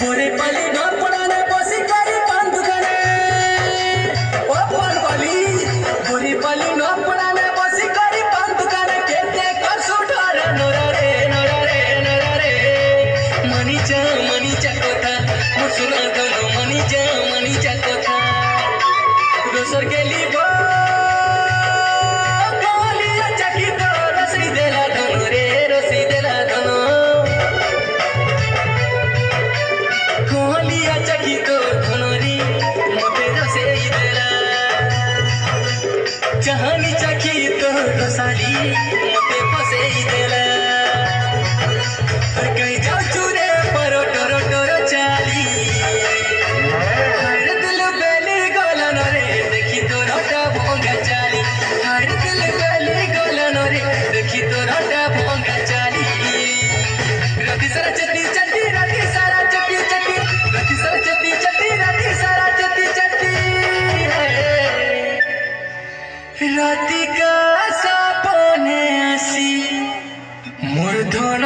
बोरे पाली डर पड़ाने बसी करी पान दुकाने ओ पान पाली बोरे पाली डर पड़ाने बसी करी पान दुकाने केते कर सुठार नोरा रे मनी चा कोथा मुसुना दोनो मनी चा कोथा दोसर के लिबो गोलिया चकी तो रसी देला दोनो रे रसी देला दोनो गोलिया चकी तो दोनो रे मोटे रसे देला जहानी चकी तो रसाली मोटे फसे देला कहीं जाओ चूरे परो टोरो टोरो चाली हर दिल बेली गोलन रे देखी तो रोटा भोंगा चाली हर दिल बेली गोलन रे देखी तो रोटा भोंगा चाली राती सारा चट्टी चट्टी राती सारा चट्टी चट्टी राती सारा चट्टी चट्टी राती सारा चट्टी चट्टी राती का सपने आसी मूर्धन